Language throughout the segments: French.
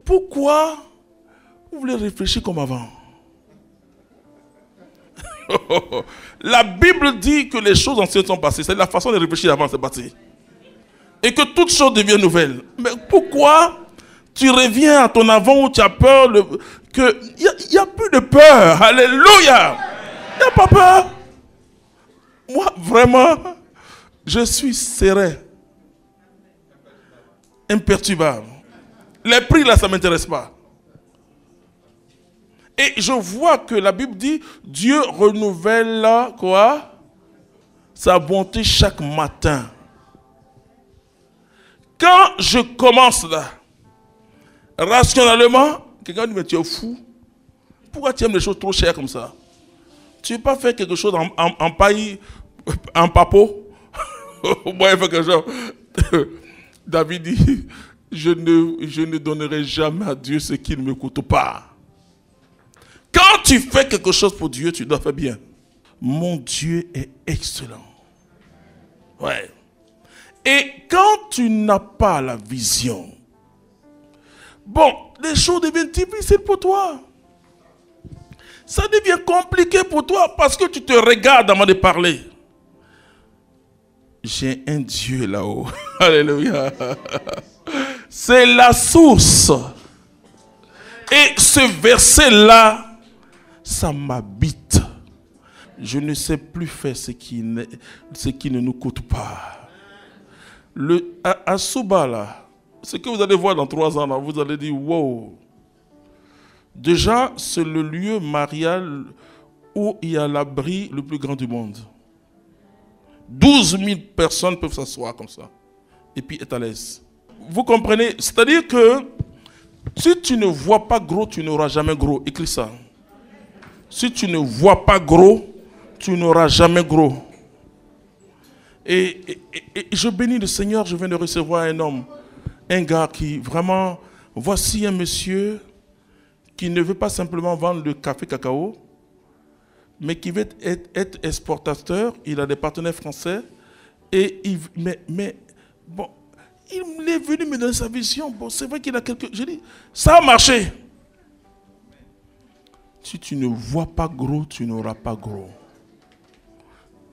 pourquoi vous voulez réfléchir comme avant? La Bible dit que les choses anciennes sont passées. C'est la façon de réfléchir avant, c'est parti. Et que toutes choses deviennent nouvelles. Mais pourquoi tu reviens à ton avant où tu as peur que il n'y a plus de peur. Alléluia. Il n'y a pas peur. Moi, vraiment, je suis serein. Imperturbable. Les prix là, ça ne m'intéresse pas. Et je vois que la Bible dit, Dieu renouvelle quoi? Sa bonté chaque matin. Quand je commence là, rationnellement, quelqu'un dit, mais tu es fou. Pourquoi tu aimes les choses trop chères comme ça? Tu ne veux pas faire quelque chose en paille, en papeau? Moi, il fait quelque chose. David dit, je ne donnerai jamais à Dieu ce qui ne me coûte pas. Quand tu fais quelque chose pour Dieu, tu dois faire bien. Mon Dieu est excellent. Ouais. Et quand tu n'as pas la vision, bon, les choses deviennent difficiles pour toi. Ça devient compliqué pour toi parce que tu te regardes avant de parler. J'ai un Dieu là-haut. Alléluia. C'est la source. Et ce verset-là, ça m'habite. Je ne sais plus faire ce qui ne nous coûte pas. À Souba, là, ce que vous allez voir dans 3 ans, là, vous allez dire, wow. Déjà, c'est le lieu marial où il y a l'abri le plus grand du monde. 12 000 personnes peuvent s'asseoir comme ça. Et puis être à l'aise. Vous comprenez? C'est-à-dire que si tu ne vois pas gros, tu n'auras jamais gros. Écris ça. Si tu ne vois pas gros, tu n'auras jamais gros. Et je bénis le Seigneur, je viens de recevoir un homme, un gars qui vraiment, voici un monsieur qui ne veut pas simplement vendre le café cacao, mais qui veut être exportateur. Il a des partenaires français. Et mais bon, il est venu me donner sa vision. Bon, c'est vrai qu'il a quelque... J'ai dit, ça a marché. Si tu ne vois pas gros, tu n'auras pas gros.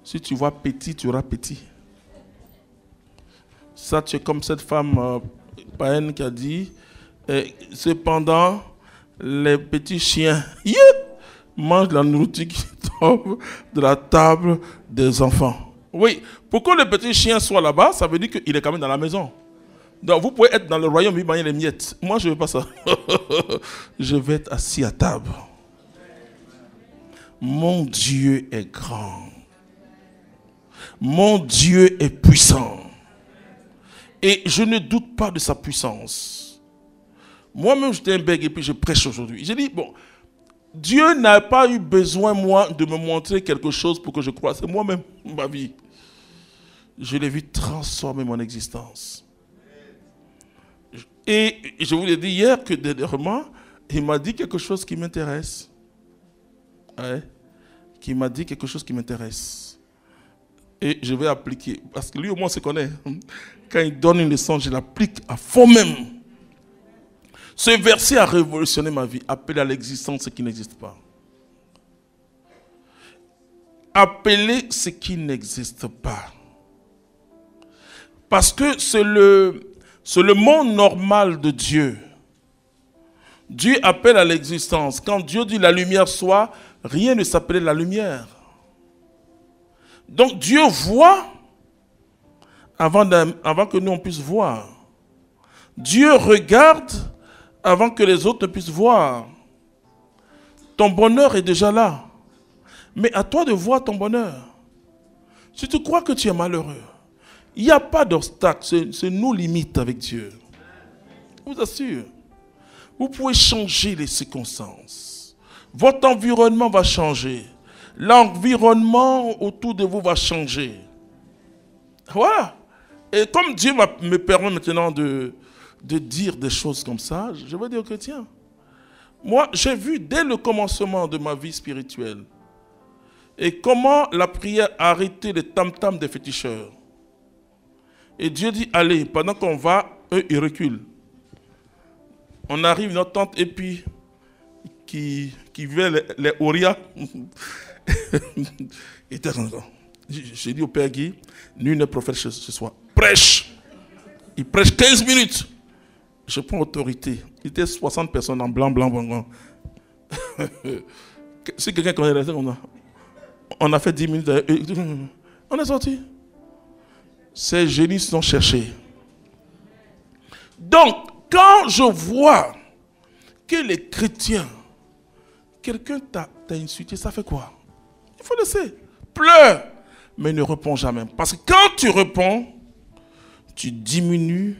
Si tu vois petit, tu auras petit. Ça, tu es comme cette femme païenne qui a dit, cependant, les petits chiens mangent la nourriture qui tombe de la table des enfants. Oui, pour que le petit chien soit là-bas, ça veut dire qu'il est quand même dans la maison. Donc, vous pouvez être dans le royaume et manger les miettes. Moi, je ne veux pas ça. Je vais être assis à table. Mon Dieu est grand. Mon Dieu est puissant. Et je ne doute pas de sa puissance. Moi-même, j'étais un bègue et puis je prêche aujourd'hui. J'ai dit, bon, Dieu n'a pas eu besoin, moi, de me montrer quelque chose pour que je croie. C'est moi-même, ma vie. Je l'ai vu transformer mon existence. Et je vous l'ai dit hier que dernièrement, il m'a dit quelque chose qui m'intéresse. Ouais. Qui m'a dit quelque chose qui m'intéresse. Et je vais appliquer. Parce que lui, au moins, on se connaît. Quand il donne une leçon, je l'applique à fond même. Ce verset a révolutionné ma vie. Appeler à l'existence ce qui n'existe pas. Appeler ce qui n'existe pas. Parce que c'est le monde normal de Dieu. Dieu appelle à l'existence. Quand Dieu dit la lumière soit, rien ne s'appelait la lumière. Donc Dieu voit avant que nous on puisse voir. Dieu regarde avant que les autres ne puissent voir. Ton bonheur est déjà là. Mais à toi de voir ton bonheur. Si tu crois que tu es malheureux, il n'y a pas d'obstacle. C'est nos limites avec Dieu. Je vous assure. Vous pouvez changer les circonstances. Votre environnement va changer. L'environnement autour de vous va changer. Voilà. Et comme Dieu me permet maintenant de dire des choses comme ça, je vais dire aux chrétiens. Moi, j'ai vu dès le commencement de ma vie spirituelle et comment la prière a arrêté les tam-tams des féticheurs. Et Dieu dit, allez, pendant qu'on va, eux, ils reculent. On arrive, notre tante, et puis, qui vivait les Oria. J'ai dit au Père Guy, nul n'est prophète ce soir. Prêche. Il prêche 15 minutes. Je prends autorité. Il était 60 personnes en blanc. Si quelqu'un connaît la scène, on a fait 10 minutes. On est sorti. Ces génies sont cherchés. Donc, quand je vois que les chrétiens, quelqu'un t'a insulté, ça fait quoi? Il faut laisser. Pleure, mais ne réponds jamais. Parce que quand tu réponds, tu diminues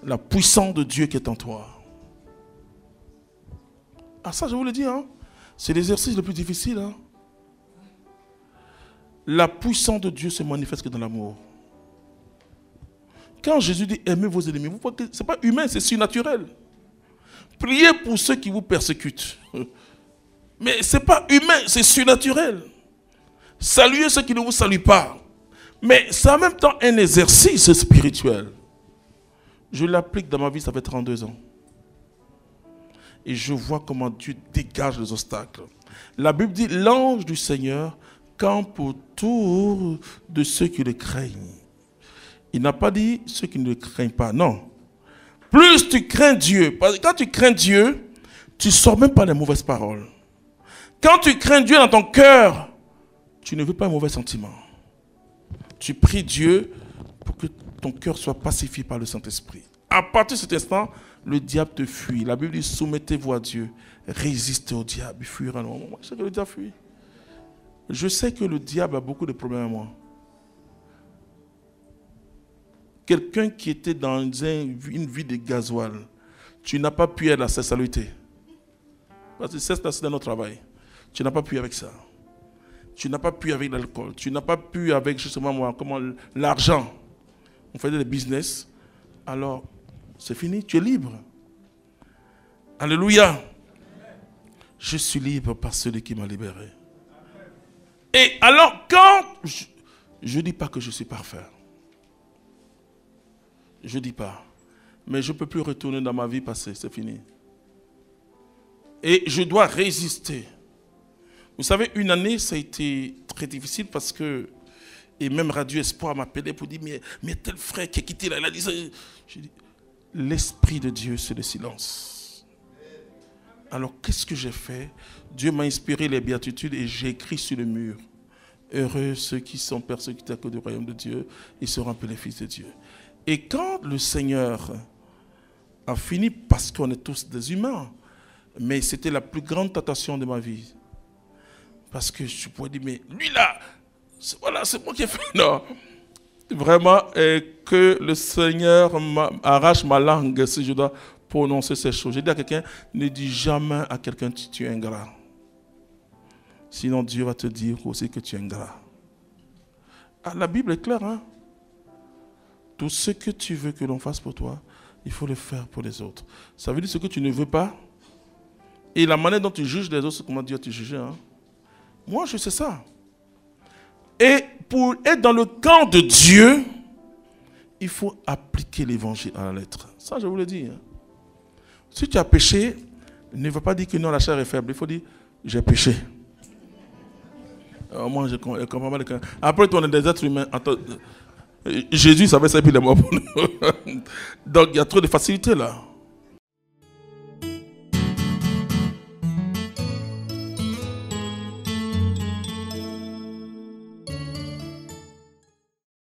la puissance de Dieu qui est en toi. Ah, ça, je vous le dis, hein? C'est l'exercice le plus difficile. Hein? La puissance de Dieu se manifeste que dans l'amour. Quand Jésus dit aimez vos ennemis, vous voyez que ce n'est pas humain, c'est surnaturel. Priez pour ceux qui vous persécutent. Mais ce n'est pas humain, c'est surnaturel. Saluez ceux qui ne vous saluent pas. Mais c'est en même temps un exercice spirituel. Je l'applique dans ma vie, ça fait 32 ans. Et je vois comment Dieu dégage les obstacles. La Bible dit, l'ange du Seigneur campe autour de ceux qui le craignent. Il n'a pas dit ceux qui ne le craignent pas, non. Plus tu crains Dieu, parce que quand tu crains Dieu, tu ne sors même pas les mauvaises paroles. Quand tu crains Dieu dans ton cœur, tu ne veux pas un mauvais sentiment. Tu pries Dieu pour que ton cœur soit pacifié par le Saint-Esprit. À partir de cet instant, le diable te fuit. La Bible dit, soumettez-vous à Dieu. Résistez au diable. Il fuira. Moi, je sais que le diable fuit. Je sais que le diable a beaucoup de problèmes à moi. Quelqu'un qui était dans une vie de gasoil, tu n'as pas pu être à sa saluté. Parce que c'est dans notre travail. Tu n'as pas pu avec ça. Tu n'as pas pu avec l'alcool. Tu n'as pas pu avec justement moi, comment l'argent. On faisait des business. Alors, c'est fini, tu es libre. Alléluia. Je suis libre par celui qui m'a libéré. Et alors, quand je ne dis pas que je suis parfait. Je ne dis pas. Mais je ne peux plus retourner dans ma vie passée, c'est fini. Et je dois résister. Vous savez, une année, ça a été très difficile parce que, et même Radio Espoir m'a appelé pour dire, mais tel frère qui a quitté là, il a dit ça. Je dis, l'Esprit de Dieu, c'est le silence. Alors, qu'est-ce que j'ai fait? Dieu m'a inspiré les béatitudes et j'ai écrit sur le mur. Heureux ceux qui sont persécutés à cause du royaume de Dieu, ils seront appelés fils de Dieu. Et quand le Seigneur a fini, parce qu'on est tous des humains, mais c'était la plus grande tentation de ma vie. Parce que je pourrais dire, mais lui là, voilà, c'est moi qui ai fait. Non. Vraiment, que le Seigneur arrache ma langue si je dois prononcer ces choses. J'ai dit à quelqu'un, ne dis jamais à quelqu'un que tu es ingrat. Sinon Dieu va te dire aussi que tu es ingrat. Ah, la Bible est claire, hein? Tout ce que tu veux que l'on fasse pour toi, il faut le faire pour les autres. Ça veut dire ce que tu ne veux pas. Et la manière dont tu juges les autres, c'est comment Dieu te juge. Hein? Moi, je sais ça. Et pour être dans le camp de Dieu, il faut appliquer l'évangile à la lettre. Ça, je vous le dis. Hein? Si tu as péché, ne va pas dire que non, la chair est faible. Il faut dire, j'ai péché. Alors moi, je comprends pas les cas. Après, on est des êtres humains. Jésus savait ça et puis il est mort pour nous. Donc, il y a trop de facilité là.